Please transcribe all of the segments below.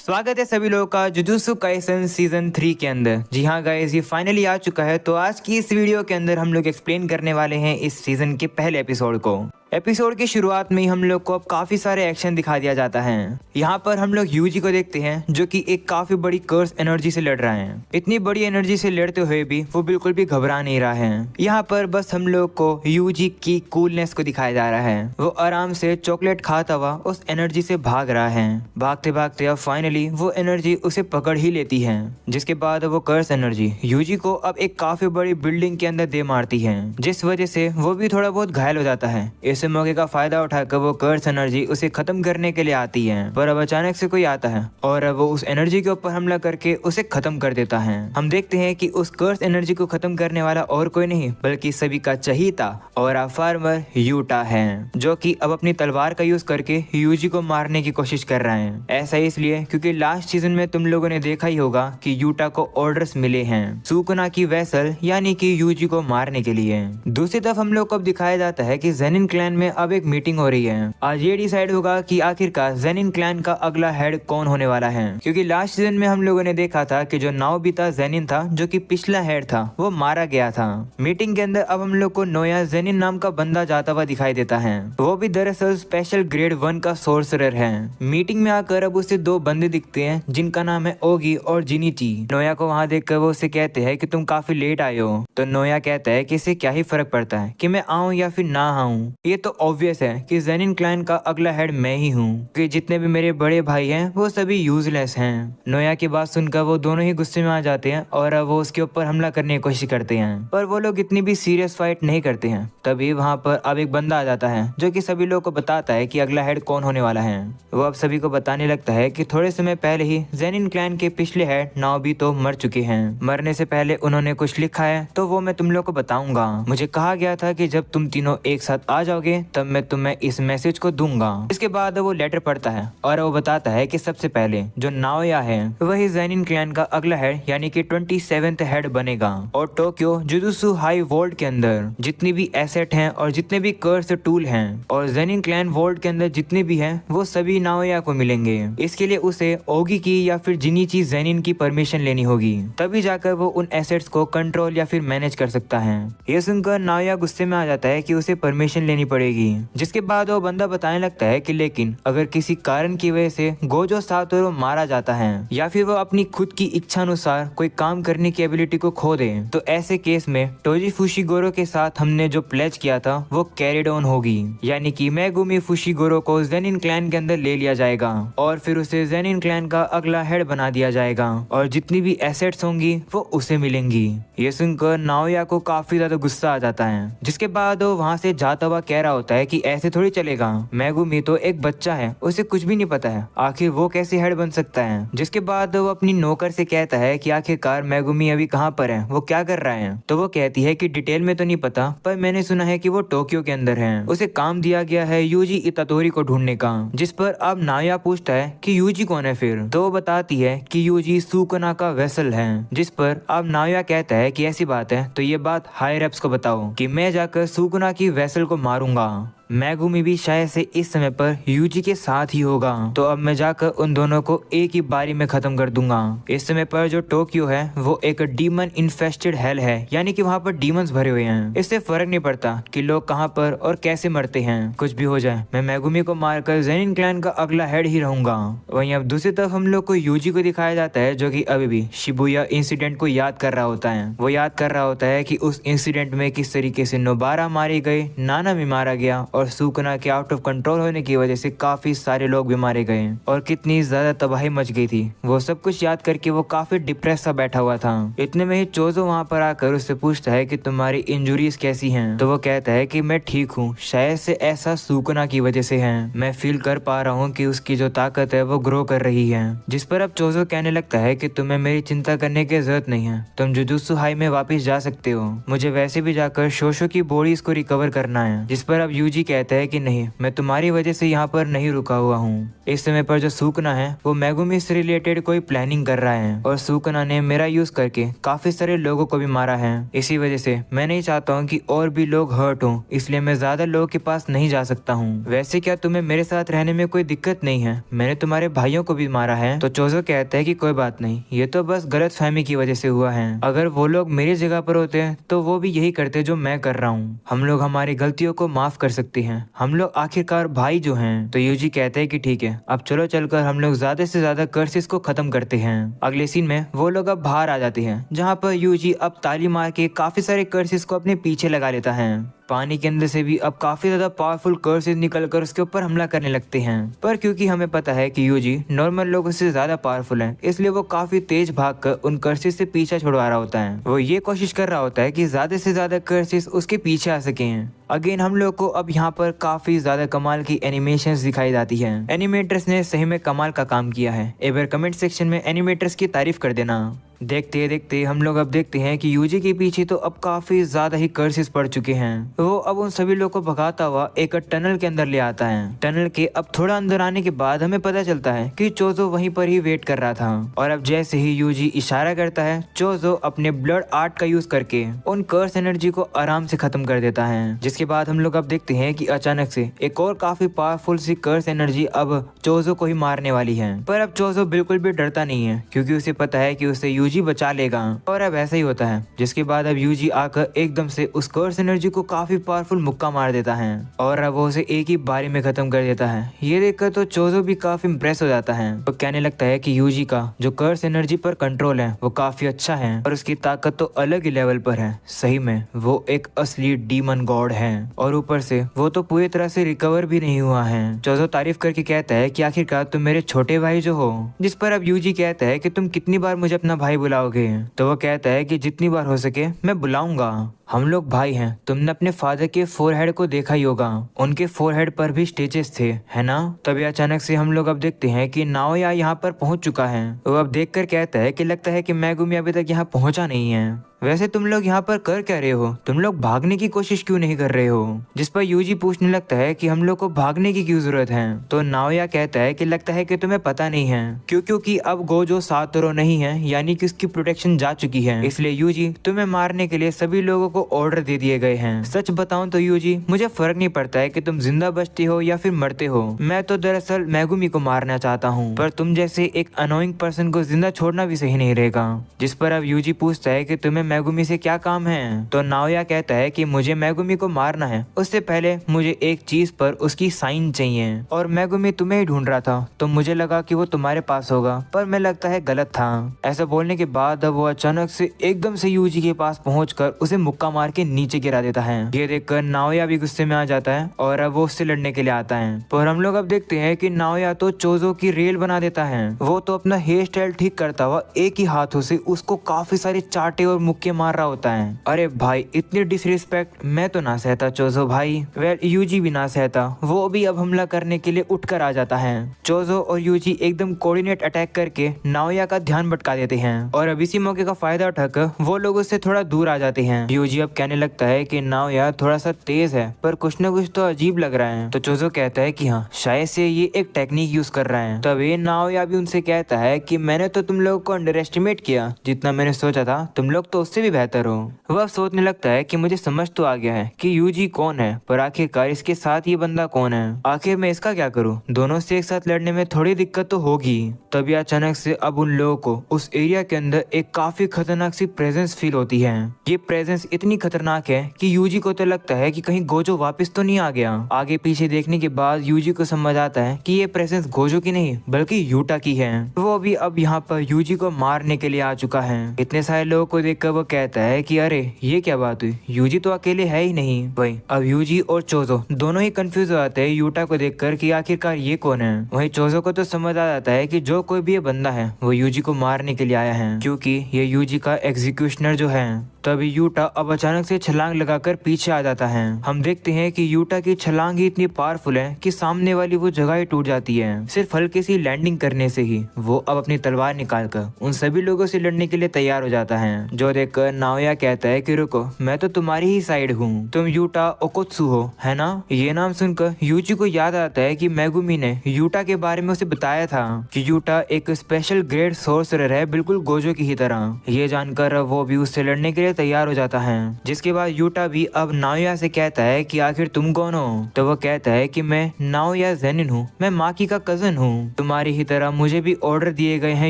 स्वागत है सभी लोगों का जुजुत्सु काइसन सीजन 3 के अंदर। जी हाँ गाइस, ये फाइनली आ चुका है। तो आज की इस वीडियो के अंदर हम लोग एक्सप्लेन करने वाले हैं इस सीजन के पहले एपिसोड को। एपिसोड की शुरुआत में ही हम लोग को अब काफी सारे एक्शन दिखा दिया जाता है। यहाँ पर हम लोग यूजी को देखते हैं जो कि एक काफी बड़ी कर्स एनर्जी से लड़ रहा है। इतनी बड़ी एनर्जी से लड़ते हुए भी वो बिल्कुल भी घबरा नहीं रहा है। यहाँ पर बस हम लोग को यूजी की कूलनेस को दिखाया जा रहा है। वो आराम से चॉकलेट खाता हुआ उस एनर्जी से भाग रहा है। भागते भागते अब फाइनली वो एनर्जी उसे पकड़ ही लेती है, जिसके बाद वो कर्स एनर्जी यूजी को अब एक काफी बड़ी बिल्डिंग के अंदर दे मारती है, जिस वजह से वो भी थोड़ा बहुत घायल हो जाता है। इस मौके का फायदा उठाकर वो कर्स एनर्जी उसे खत्म करने के लिए आती है, पर अब अचानक से कोई आता है और अब वो उस एनर्जी के ऊपर हमला करके उसे खत्म कर देता है। हम देखते हैं कि उस कर्स एनर्जी को खत्म करने वाला और कोई नहीं बल्कि सभी का चहीता और फार्मर यूटा है, जो कि अब अपनी तलवार का यूज करके यूजी को मारने की कोशिश कर रहा है। ऐसा इसलिए क्योंकि लास्ट सीजन में तुम लोगों ने देखा ही होगा कि यूटा को ऑर्डर्स मिले हैं सुकुना की वेसल यानी कि यूजी को मारने के लिए। दूसरी तरफ हम लोग को अब दिखाया जाता है कि जेनिन क्लैन में अब एक मीटिंग हो रही है। आज ये डिसाइड होगा कि आखिरकार जेनिन क्लैन का अगला हेड कौन होने वाला है, क्योंकि लास्ट सीजन में हम लोगों ने देखा था कि जो नाओबिता जेनिन था, जो कि पिछला हेड था, वो मारा गया था। मीटिंग के अंदर अब हम लोग को नोया जेनिन नाम का बंदा जाता हुआ दिखाई देता है। वो भी दरअसल स्पेशल ग्रेड 1 का सोर्सरर है। मीटिंग में आकर अब उसे दो बंदे दिखते हैं जिनका नाम है ओगी और जिनीची। नोया को वहाँ देखकर वो उसे कहते हैं कि तुम काफी लेट आए हो। तो नोया कहता है कि इससे क्या ही फर्क पड़ता है कि मैं आऊँ या फिर ना आऊँ, ये तो ऑब्वियस है कि जेनिन क्लैन का अगला हेड मैं ही हूँ, कि जितने भी मेरे बड़े भाई हैं वो सभी यूजलेस हैं। नोया की बात सुनकर वो दोनों ही गुस्से में आ जाते हैं और वो उसके ऊपर हमला करने की कोशिश करते हैं, पर वो लोग इतनी भी सीरियस फाइट नहीं करते हैं। तभी वहाँ पर अब एक बंदा आ जाता है जो कि सभी लोगों को बताता है कि अगला हेड कौन होने वाला है। वो अब सभी को बताने लगता है कि थोड़े समय पहले ही जेनिन क्लैन के पिछले हेड नाओबितो मर चुके हैं। मरने से पहले उन्होंने कुछ लिखा है, तो वो मैं तुम लोग को बताऊंगा। मुझे कहा गया था कि जब तुम तीनों एक साथ आ जाओगे तब मैं तुम्हें इस मैसेज को दूंगा। इसके बाद वो लेटर पढ़ता है और वो बताता है कि सबसे पहले जो नाओया है वही जेनिन क्लैन का अगला हेड यानी कि 27th हेड बनेगा, और टोक्यो जुजुत्सु हाई वोल्ट के अंदर जितनी भी एसेट हैं और जितने भी कर्स टूल हैं और जेनिन क्लैन वोल्ट के अंदर जितने भी हैं वो सभी नाओया को मिलेंगे। इसके लिए उसे ओगी की या फिर जिनीची जेनिन की परमिशन लेनी होगी, तभी जाकर वो उन एसेट्स को कंट्रोल या फिर मैनेज कर सकता है। ये सुनकर नाओया गुस्से में आ जाता है कि उसे परमिशन लेनी पड़ेगी, जिसके बाद वो बंदा बताने लगता है कि लेकिन अगर किसी कारण की वजह से गोजो सातोरो मारा जाता है या फिर वो अपनी खुद की इच्छा अनुसार कोई काम करने की एबिलिटी को खो दे, तो ऐसे केस में टोजी फुशिगोरो के साथ हमने जो प्लेज किया था वो कैरिड ऑन होगी, यानी कि मेगुमी फुशिगोरो को जेनिन क्लैन के अंदर ले लिया जाएगा और फिर उसे जेनिन क्लैन का अगला हेड बना दिया जाएगा और जितनी भी एसेट्स होंगी वो उसे मिलेंगी। ये सुनकर नाओया को काफी ज्यादा गुस्सा आ जाता है, जिसके बाद वो वहाँ से जाता हुआ कह रहा होता है कि ऐसे थोड़ी चलेगा, मेगुमी तो एक बच्चा है, उसे कुछ भी नहीं पता है, आखिर वो कैसे हेड बन सकता है। जिसके बाद वो अपनी नौकर से कहता है कि आखिरकार मेगुमी अभी कहाँ पर है, वो क्या कर रहा है। तो वो कहती है कि डिटेल में तो नहीं पता, पर मैंने सुना है कि वो टोक्यो के अंदर है, उसे काम दिया गया है यूजी इतातोरी को ढूंढने का। जिस पर अब नाया पूछता है कि यूजी कौन है फिर, तो वो बताती है कि यूजी सुकुना का वेसल है। जिस पर अब नाया कहता है कि ऐसी बात है तो ये बात हायर अप्स को बताओ कि मैं जाकर सुकुना की वेसल को मारूंगा। मेगुमी भी शायद से इस समय पर यूजी के साथ ही होगा, तो अब मैं जाकर उन दोनों को एक ही बारी में खत्म कर दूंगा। इस समय पर जो टोक्यो है वो एक डीमन इन्फेस्टेड हेल है, यानी कि वहाँ पर डीमंस भरे हुए हैं। इससे फर्क नहीं पड़ता कि लोग कहाँ पर और कैसे मरते हैं, कुछ भी हो जाए मैं मेगुमी को मारकर जेनिन क्लैन का अगला हेड ही रहूंगा। वहीं अब दूसरी तरफ हम लोग को यूजी को दिखाया जाता है जो कि अभी भी शिबुया इंसिडेंट को याद कर रहा होता है। वो याद कर रहा होता है कि उस इंसिडेंट में किस तरीके से नोबारा मारे गए, नाना भी मारा गया और सुकुना के आउट ऑफ कंट्रोल होने की वजह से काफी सारे लोग भी मारे गए और कितनी ज्यादा तबाही मच गई थी। वो सब कुछ याद करके वो काफी डिप्रेस सा बैठा हुआ था। इतने में ही चोजो वहाँ पर आकर उससे पूछता है कि तुम्हारी इंजुरीज कैसी हैं। तो वो कहता है कि मैं ठीक हूँ, शायद से ऐसा सुकुना की वजह से है, मैं फील कर पा रहा हूँ कि उसकी जो ताकत है वो ग्रो कर रही है। जिस पर अब चोजो कहने लगता है कि तुम्हें मेरी चिंता करने की जरूरत नहीं है, तुम जुजुत्सु हाई में वापस जा सकते हो, मुझे वैसे भी जाकर शोशो की बॉडीज को रिकवर करना है। जिस पर अब यूजी कहता है कि नहीं, मैं तुम्हारी वजह से यहाँ पर नहीं रुका हुआ हूँ। इस समय पर जो सुकना है वो मेगुमी से रिलेटेड कोई प्लानिंग कर रहा है और सुकना ने मेरा यूज करके काफी सारे लोगों को भी मारा है। इसी वजह से मैं नहीं चाहता हूँ कि और भी लोग हर्ट हों, इसलिए मैं ज्यादा लोगों के पास नहीं जा सकता हूँ। वैसे क्या तुम्हें मेरे साथ रहने में कोई दिक्कत नहीं है? मैंने तुम्हारे भाइयों को भी मारा है। तो चोजो कहता है कि कोई बात नहीं, ये तो बस गलतफहमी की वजह से हुआ है। अगर वो लोग मेरी जगह पर होते तो वो भी यही करते जो मैं कर रहा हूँ। हम लोग हमारी गलतियों को माफ कर सकते हैं, हम लोग आखिरकार भाई जो हैं। तो यूजी कहते हैं कि ठीक है, अब चलो चलकर हम लोग ज्यादा से ज्यादा कर्सेस को खत्म करते हैं। अगले सीन में वो लोग अब बाहर आ जाते हैं, जहाँ पर यूजी अब ताली मार के काफी सारे कर्सेस को अपने पीछे लगा लेता है। पानी के अंदर से भी अब काफी ज्यादा पावरफुल कर्सेस निकलकर उसके ऊपर हमला करने लगते हैं। पर क्योंकि हमें पता है कि यूजी नॉर्मल लोगों से ज्यादा पावरफुल है, इसलिए वो काफी तेज भागकर उन कर्सेस से पीछा छुड़वा रहा होता है। वो ये कोशिश कर रहा होता है कि ज्यादा से ज्यादा कर्सेस उसके पीछे आ सके। अगेन हम लोग को अब यहाँ पर काफी ज्यादा कमाल की एनिमेशंस दिखाई जाती है। एनिमेटर्स ने सही में कमाल का काम किया है। एक बार कमेंट सेक्शन में एनिमेटर्स की तारीफ कर देना। देखते देखते हम लोग अब देखते हैं कि यूजी के पीछे तो अब काफी ज्यादा ही कर्सेस पड़ चुके हैं। वो अब उन सभी लोगों को भगाता हुआ एक टनल के अंदर ले आता है। टनल के अब थोड़ा अंदर आने के बाद हमें पता चलता है कि चोजो वहीं पर ही वेट कर रहा था। और अब जैसे ही यूजी इशारा करता है, चोजो अपने ब्लड आर्ट का यूज करके उन कर्स एनर्जी को आराम से खत्म कर देता है। जिसके बाद हम लोग अब देखते हैं कि अचानक से एक और काफी पावरफुल सी कर्स एनर्जी अब चोजो को ही मारने वाली है। पर अब चोजो बिल्कुल भी डरता नहीं है, क्योंकि उसे पता है कि उसे यूजी बचा लेगा। और अब ऐसा ही होता है, जिसके बाद अब यूजी आकर एकदम से उस कर्स एनर्जी को काफी पावरफुल मुक्का मार देता है और अब वो उसे एक ही बारी में खत्म कर देता है। ये देखकर तो चोजो भी काफी इम्प्रेस हो जाता है। वो कहने लगता है कि यूजी का जो कर्स एनर्जी पर कंट्रोल है वो काफी अच्छा है और उसकी ताकत तो अलग ही लेवल पर है। सही में वो एक असली डीमन गॉड है और ऊपर से वो तो पूरी तरह से रिकवर भी नहीं हुआ है। चोजो तारीफ करके कहता है कि आखिरकार तुम मेरे छोटे भाई जो हो। जिस पर अब यूजी कहता है कि तुम कितनी बार मुझे अपना भाई बुलाओगे? तो वो कहता है कि जितनी बार हो सके मैं बुलाऊंगा। हम लोग भाई हैं। तुमने अपने फादर के फोरहेड को देखा ही होगा, उनके फोरहेड पर भी स्टिचेस थे, है ना? तभी अचानक से हम लोग अब देखते हैं कि नाओया यहाँ पर पहुंच चुका है। वो अब देखकर कहता है कि लगता है कि मेगुमी अभी तक यहाँ पहुंचा नहीं है। वैसे तुम लोग यहाँ पर कर क्या रहे हो? तुम लोग भागने की कोशिश क्यों नहीं कर रहे हो? जिस पर यूजी पूछने लगता है कि हम लोग को भागने की क्यों जरूरत है? तो नाओया कहता है कि लगता है कि तुम्हें पता नहीं है, क्योंकि अब गोजो सातोरो नहीं है, यानी कि उसकी प्रोटेक्शन जा चुकी है। इसलिए यूजी तुम्हें मारने के लिए सभी लोगों को ऑर्डर दे दिए गए हैं। सच बताऊं तो यूजी, मुझे फर्क नहीं पड़ता है कि तुम जिंदा बचते हो या फिर मरते हो। मैं तो दरअसल मेगुमी को मारना चाहता हूँ, पर तुम जैसे एक अनोइंग पर्सन को जिंदा छोड़ना भी सही नहीं रहेगा। जिस पर अब यूजी पूछता है कि तुम्हें मेगुमी से क्या काम है? तो नाओया कहता है कि मुझे मेगुमी को मारना है, उससे पहले मुझे एक चीज पर उसकी साइन चाहिए। और मेगुमी तुम्हें ही ढूंढ रहा था, तो मुझे लगा कि वो तुम्हारे पास होगा, पर मैं लगता है गलत था। ऐसा बोलने के बाद अब वो अचानक से एकदम से यूजी के पास पहुंचकर उसे मुक्का मार के नीचे गिरा देता है। ये देखकर नाओया भी गुस्से में आ जाता है और अब वो उससे लड़ने के लिए आता है। पर हम लोग अब देखते हैं कि नाओया तो चोजो की रेल बना देता है। वो तो अपना हेयर स्टाइल ठीक करता हुआ एक ही हाथों से उसको काफी सारे चाटे और मुक्के मार रहा होता है। अरे भाई, इतनी डिसरिस्पेक्ट मैं तो ना सहता चोजो भाई। वेल, यूजी भी ना सहता। वो भी अब हमला करने के लिए उठकर आ जाता है। चोजो और यूजी एकदम कोऑर्डिनेट अटैक करके नाओया का ध्यान भटका देते हैं और अब इसी मौके का फायदा उठाकर वो लोग उससे थोड़ा दूर आ जाते हैं। यूजी अब कहने लगता है कि नाओया थोड़ा सा तेज है, पर कुछ न कुछ तो अजीब लग रहा है। तो चोजो कहता है कि हाँ, शायद से ये एक टेक्निक यूज कर रहा है। तभी नाओया भी उनसे कहता है कि मैंने तो तुम लोगों को अंडर एस्टिमेट किया, जितना मैंने सोचा था तुम लोग तो उससे भी बेहतर हो। वह सोचने लगता है कि मुझे समझ तो आ गया है कि यूजी कौन है, पर आखिरकार इसके साथ ये बंदा कौन है? आखिर मैं इसका क्या करूं? दोनों से एक साथ लड़ने में थोड़ी दिक्कत तो होगी। तभी अचानक से अब उन लोगों को उस एरिया के अंदर एक काफी खतरनाक सी प्रेजेंस फील होती है। ये प्रेजेंस इतनी खतरनाक है कि यूजी को तो लगता है कि कहीं गोजो वापस तो नहीं आ गया। आगे पीछे देखने के बाद यूजी को समझ आता है कि ये प्रेजेंस गोजो की नहीं बल्कि यूटा की है। वो भी अब यहाँ पर यूजी को मारने के लिए आ चुका है। इतने सारे लोगों को देखकर वो कहता है कि अरे ये क्या बात हुई, यूजी तो अकेले है ही नहीं। वही अब यूजी और चोजो दोनों ही कंफ्यूज हो जाते हैं यूटा को देखकर कि आखिरकार ये कौन है। वही चोजो को तो समझ आ जाता है कि जो कोई भी ये बंदा है वो यूजी को मारने के लिए आया है, क्योंकि ये यूजी का एग्जीक्यूशनर जो है। तभी यूटा अब अचानक से छलांग लगाकर पीछे आ जाता है। हम देखते हैं कि यूटा की छलांग ही इतनी पावरफुल है कि सामने वाली वो जगह ही टूट जाती है। सिर्फ हल्की सी लैंडिंग करने से ही वो अब अपनी तलवार निकालकर उन सभी लोगों से लड़ने के लिए तैयार हो जाता है। जो देखकर नाओया कहता है कि रुको, मैं तो तुम्हारी ही साइड हूँ, तुम यूटा ओकोत्सु हो, है ना? ये नाम सुनकर यूजी को याद आता है कि मेगुमी ने यूटा के बारे में उसे बताया था कि यूटा एक स्पेशल ग्रेड सोर्सरर है, बिल्कुल गोजो की ही तरह। ये जानकर वो भी उससे लड़ने के लिए तैयार हो जाता है। जिसके बाद यूटा भी अब नाओया से कहता है कि आखिर तुम कौन हो? तो वो कहता है कि मैं नाओया जेनिन हूँ, मैं माकी का कजन हूँ। तुम्हारी ही तरह मुझे भी ऑर्डर दिए गए हैं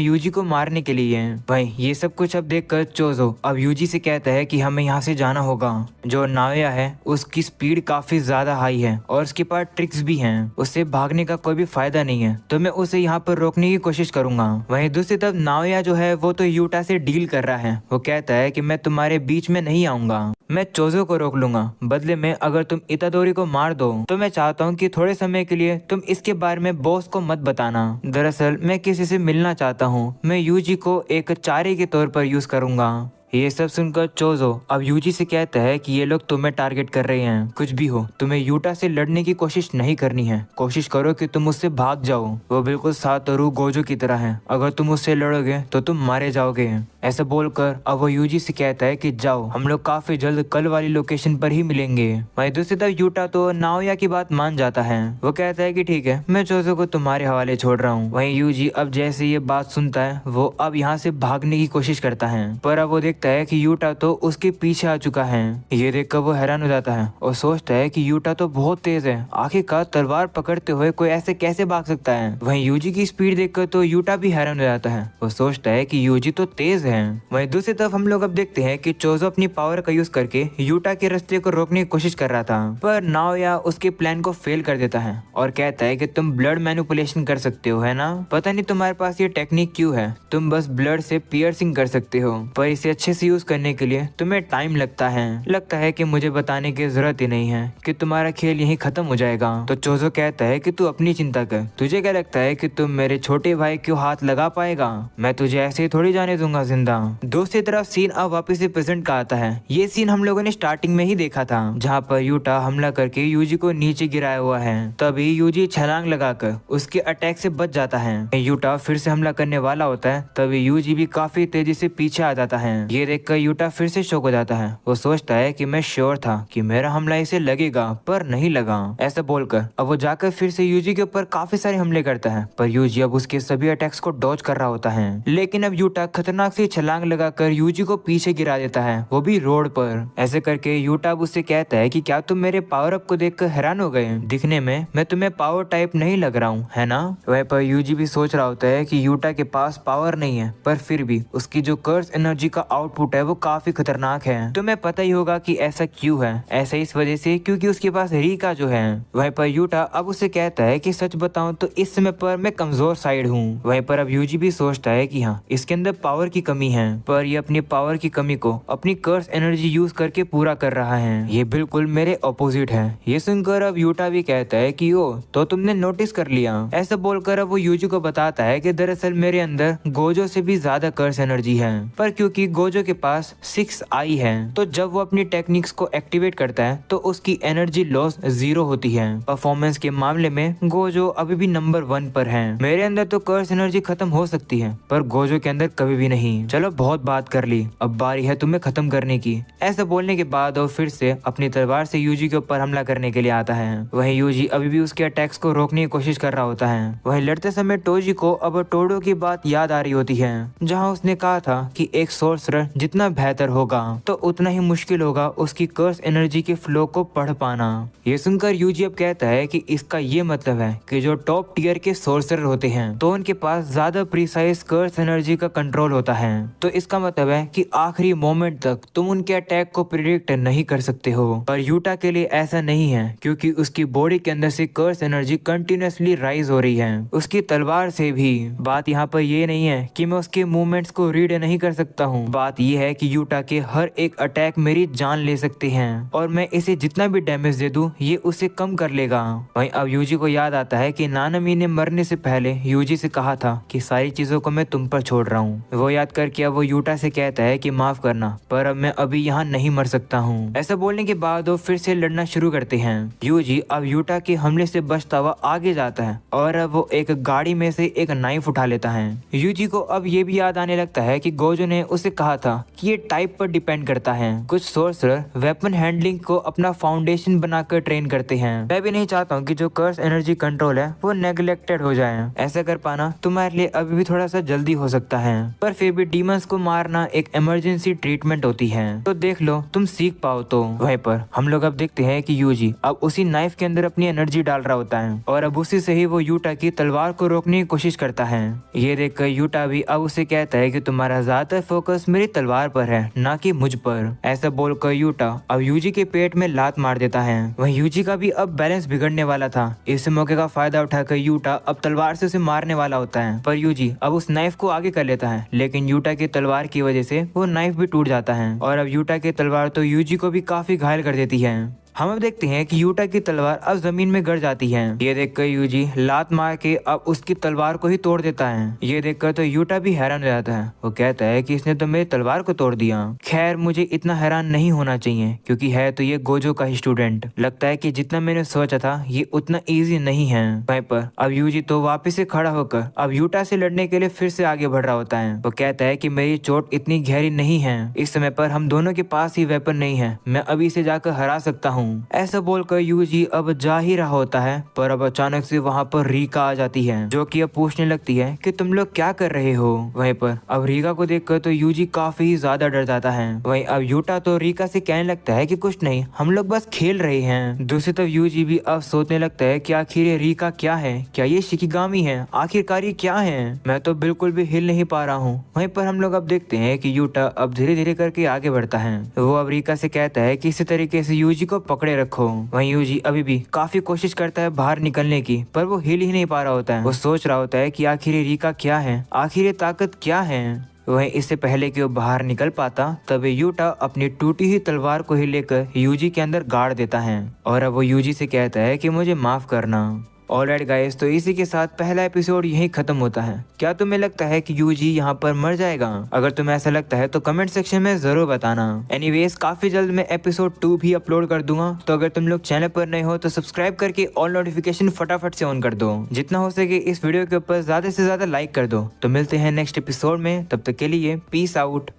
यूजी को मारने के लिए। भाई ये सब कुछ अब देखकर चोजो अब यूजी से कहता है कि हमें यहाँ से जाना होगा। जो नाओया है उसकी स्पीड काफी ज्यादा हाई है और उसके पास ट्रिक्स भी हैं, उससे भागने का कोई भी फायदा नहीं है, तो मैं उसे यहाँ पर रोकने की कोशिश करूंगा। वहीं दूसरी तरफ नाओया जो है वो तो यूटा से डील कर रहा है। वो कहता है कि मैं तुम्हारे बीच में नहीं आऊंगा, मैं चोजो को रोक लूंगा। बदले में अगर तुम इतादोरी को मार दो तो मैं चाहता हूँ कि थोड़े समय के लिए तुम इसके बारे में बॉस को मत बताना। दरअसल मैं किसी से मिलना चाहता हूँ, मैं यूजी को एक चारे के तौर पर यूज करूंगा। ये सब सुनकर चोजो अब यूजी से कहता है कि ये लोग तुम्हें टारगेट कर रहे हैं। कुछ भी हो, तुम्हें यूटा से लड़ने की कोशिश नहीं करनी है, कोशिश करो कि तुम उससे भाग जाओ। वो बिल्कुल सातोरू गोजो की तरह है, अगर तुम उससे लड़ोगे तो तुम मारे जाओगे। ऐसा बोलकर अब वो यूजी से कहता है कि जाओ, हम लोग काफी जल्द कल वाली लोकेशन पर ही मिलेंगे। वहीं दूसरी तरफ यूटा तो नाओया की बात मान जाता है। वो कहता है कि ठीक है, मैं चोजो को तुम्हारे हवाले छोड़ रहा हूँ। वहीं यूजी अब जैसे ये बात सुनता है वो अब यहाँ से भागने की कोशिश करता है, पर अब वो देखता है कि यूटा तो उसके पीछे आ चुका है। ये देखकर वो हैरान हो जाता है और सोचता है कि यूटा तो बहुत तेज है, आखिरकार तलवार पकड़ते हुए कोई ऐसे कैसे भाग सकता है। वहीं यूजी की स्पीड देखकर तो यूटा भी हैरान हो जाता है। वो सोचता है कि यूजी तो तेज है। वहीं दूसरी तरफ हम लोग अब देखते हैं कि चोजो अपनी पावर का यूज करके यूटा के रास्ते को रोकने की कोशिश कर रहा था, पर नाओया उसके प्लान को फेल कर देता है और कहता है कि तुम ब्लड मैनिपुलेशन कर सकते हो, है ना? पता नहीं तुम्हारे पास ये टेक्निक क्यों है, तुम बस ब्लड से पियर्सिंग कर सकते हो, पर इसे अच्छे से यूज करने के लिए तुम्हें टाइम लगता है कि मुझे बताने की जरूरत ही नहीं है कि तुम्हारा खेल यहीं खत्म हो जाएगा। तो चोजो कहता है कि तू अपनी चिंता कर, तुझे क्या लगता है कि तुम मेरे छोटे भाई क्यों हाथ लगा पाएगा? मैं तुझे ऐसे ही थोड़ी जाने दूंगा जिंदा। दूसरी तरफ सीन अब वापस से प्रेजेंट का आता है। ये सीन हम लोगों ने स्टार्टिंग में ही देखा था, जहाँ पर यूटा हमला करके यूजी को नीचे गिराया हुआ है। तभी यूजी छलांग लगाकर उसके अटैक से बच जाता है। यूटा फिर से हमला करने वाला होता है, तभी यूजी भी काफी तेजी से पीछे आ जाता है। ये देखकर यूटा फिर से शॉक हो जाता है। वो सोचता है कि मैं श्योर था कि मेरा हमला इसे लगेगा, पर नहीं लगा। ऐसा बोलकर अब वो जाकर फिर से यूजी के ऊपर काफी सारे हमले करता है, पर यूजी अब उसके सभी अटैक्स को डॉज कर रहा होता है। लेकिन अब यूटा खतरनाक सी छलांग लगाकर यूजी को पीछे गिरा देता है, वो भी रोड पर। ऐसे करके यूटा अब उससे कहता है कि क्या तुम मेरे पावर अप को देखकर हैरान हो गए? दिखने में मैं तुम्हें पावर टाइप नहीं लग रहा हूँ, है ना? वह पर यूजी भी सोच रहा होता है कि यूटा के पास पावर नहीं है, पर फिर भी उसकी जो कर्स एनर्जी का आउटपुट है वो काफी खतरनाक है। तुम्हें पता ही होगा कि ऐसा क्यों है। ऐसा इस वजह से क्योंकि उसके पास रीका जो है। वहीं पर यूटा अब उसे कहता है कि सच बताऊं तो इस समय पर मैं कमजोर साइड हूँ। वहीं पर अब यूजी भी सोचता है कि हाँ, इसके अंदर पावर की कमी है, पर ये अपनी पावर की कमी को अपनी कर्स एनर्जी यूज करके पूरा कर रहा है। ये बिल्कुल मेरे ऑपोजिट है। ये सुनकर अब यूटा भी कहता है कि ओ, तो तुमने नोटिस कर लिया। ऐसा बोलकर अब वो यूजी को बताता है कि दरअसल मेरे अंदर गोजो से भी ज्यादा कर्स एनर्जी है, पर क्योंकि गोजो के पास 6 आई है, तो जब वो अपनी टेक्निक्स को एक्टिवेट करता है तो उसकी एनर्जी लॉस 0 होती है। परफॉर्मेंस के मामले में गोजो अभी भी नंबर 1 पर है। मेरे अंदर तो कर्स एनर्जी खत्म हो सकती है, पर गोजो के अंदर कभी भी नहीं। चलो बहुत बात कर ली, अब बारी है तुम्हें खत्म करने की। ऐसा बोलने के बाद वो फिर से अपनी तलवार से यूजी के ऊपर हमला करने के लिए आता है। वहीं यूजी अभी भी उसके अटैक्स को रोकने की कोशिश कर रहा होता है। वहीं लड़ते समय टोजी को अब टोडो की बात याद आ रही होती है, जहाँ उसने कहा था कि एक सोर्सरर जितना बेहतर होगा तो उतना ही मुश्किल होगा उसकी कर्स एनर्जी के फ्लो को पढ़ पाना। ये सुनकर यूजी अब कहता है कि इसका ये मतलब है कि जो टॉप टियर के सोर्सरर होते हैं तो उनके पास ज्यादा प्रिसाइज कर्स एनर्जी का कंट्रोल होता है, तो इसका मतलब है कि आखिरी मोमेंट तक तुम उनके अटैक को प्रिडिक्ट नहीं कर सकते हो। पर यूटा के लिए ऐसा नहीं है, क्योंकि उसकी बॉडी के अंदर से कर्स एनर्जी कंटिन्यूअसली राइज हो रही है। उसकी तलवार से भी। बात यहाँ पर ये नहीं है कि मैं उसके मूवमेंट्स को रीड नहीं कर सकता हूँ, बात बात यह है कि यूटा के हर एक अटैक मेरी जान ले सकते हैं और मैं इसे जितना भी डैमेज दे दूं ये उसे कम कर लेगा। वहीं अब यूजी को याद आता है कि नानामी ने मरने से पहले यूजी से कहा था कि सारी चीजों को मैं तुम पर छोड़ रहा हूँ। वो याद करके अब वो यूटा से कहता है कि माफ करना, पर अब मैं अभी यहाँ नहीं मर सकता हूँ। ऐसा बोलने के बाद वो फिर से लड़ना शुरू करते हैं। यूजी अब यूटा के हमले से बचता हुआ आगे जाता है और अब वो एक गाड़ी में से एक नाइफ उठा लेता है। यूजी को अब ये भी याद आने लगता है कि गोजो ने उसे कहा था कि ये टाइप पर डिपेंड करता है। कुछ सोर्सर वेपन हैंडलिंग को अपना फाउंडेशन बनाकर ट्रेन करते हैं। मैं भी नहीं चाहता हूँ कि जो कर्स एनर्जी कंट्रोल है वो नेग्लेक्टेड हो जाए। ऐसा कर पाना तुम्हारे लिए अभी भी थोड़ा सा जल्दी हो सकता है, पर फिर भी डीमंस को मारना एक इमरजेंसी ट्रीटमेंट होती है, तो देख लो तुम सीख पाओ। तो वहीं पर हम लोग अब देखते हैं कि यूजी अब उसी नाइफ के अंदर अपनी एनर्जी डाल रहा होता है और अब उसी से ही वो यूटा की तलवार को रोकने की कोशिश करता है। ये देखकर यूटा भी अब उसे कहता है कि तुम्हारा ज्यादातर फोकस मेरी तलवार पर है, ना कि मुझ पर। ऐसा बोलकर यूटा अब यूजी के पेट में लात मार देता है। वहीं यूजी का भी अब बैलेंस बिगड़ने वाला था। इस मौके का फायदा उठाकर यूटा अब तलवार से उसे मारने वाला होता है, पर यूजी अब उस नाइफ को आगे कर लेता है, लेकिन यूटा की तलवार की वजह से वो नाइफ भी टूट जाता है और अब यूटा की तलवार तो यूजी को भी काफी घायल कर देती है। हम अब देखते हैं कि यूटा की तलवार अब जमीन में गिर जाती है। ये देखकर यूजी लात मार के अब उसकी तलवार को ही तोड़ देता है। ये देखकर तो यूटा भी हैरान हो जाता है। वो कहता है कि इसने तो मेरी तलवार को तोड़ दिया। खैर मुझे इतना हैरान नहीं होना चाहिए क्योंकि है तो ये गोजो का ही स्टूडेंट। लगता है कि जितना मैंने सोचा था ये उतना ईजी नहीं है। वहीं पर अब यूजी तो वापिस से खड़ा होकर अब यूटा से लड़ने के लिए फिर से आगे बढ़ रहा होता है। वो कहता है कि मेरी चोट इतनी गहरी नहीं है, इस समय पर हम दोनों के पास ही वेपन नहीं है, मैं अभी इसे जाकर हरा सकता हूँ। ऐसा बोलकर यूजी अब जा ही रहा होता है, पर अब अचानक से वहाँ पर रीका आ जाती है जो कि अब पूछने लगती है कि तुम लोग क्या कर रहे हो। वहीं पर अब रीका को देखकर तो यूजी काफी ज्यादा डर जाता है। वहीं अब यूटा तो रीका से कहने लगता है कि कुछ नहीं, हम लोग बस खेल रहे हैं। दूसरी तरफ यूजी भी अब सोचने लगता है कि आखिर ये रीका क्या है, क्या ये शिकिगामी है, आखिरकार ये क्या है, मैं तो बिल्कुल भी हिल नहीं पा रहा हूँ। वहीं पर हम लोग अब देखते हैं कि यूटा अब धीरे धीरे करके आगे बढ़ता है। वो अब रीका से कहता है कि इसी तरीके से यूजी को पकड़े रखो। वहीं यूजी अभी भी काफी कोशिश करता है बाहर निकलने की, पर वो हिल ही नहीं पा रहा होता है। वो सोच रहा होता है कि आखिर ये रीका क्या है, आखिर ये ताकत क्या है। वहीं इससे पहले कि वो बाहर निकल पाता तब यूटा अपनी टूटी हुई तलवार को ही लेकर यूजी के अंदर गाड़ देता है और अब वो यूजी से कहता है कि मुझे माफ करना। ऑलराइट गाइस, तो इसी के साथ पहला एपिसोड यहीं खत्म होता है। क्या तुम्हें लगता है कि यूजी यहाँ पर मर जाएगा? अगर तुम्हें ऐसा लगता है तो कमेंट सेक्शन में जरूर बताना। एनीवेज काफी जल्द मैं एपिसोड 2 भी अपलोड कर दूंगा, तो अगर तुम लोग चैनल पर नए हो तो सब्सक्राइब करके ऑल नोटिफिकेशन फटाफट से ऑन कर दो। जितना हो सके इस वीडियो के ऊपर ज्यादा से ज्यादा लाइक कर दो। तो मिलते हैं नेक्स्ट एपिसोड में, तब तक के लिए पीस आउट।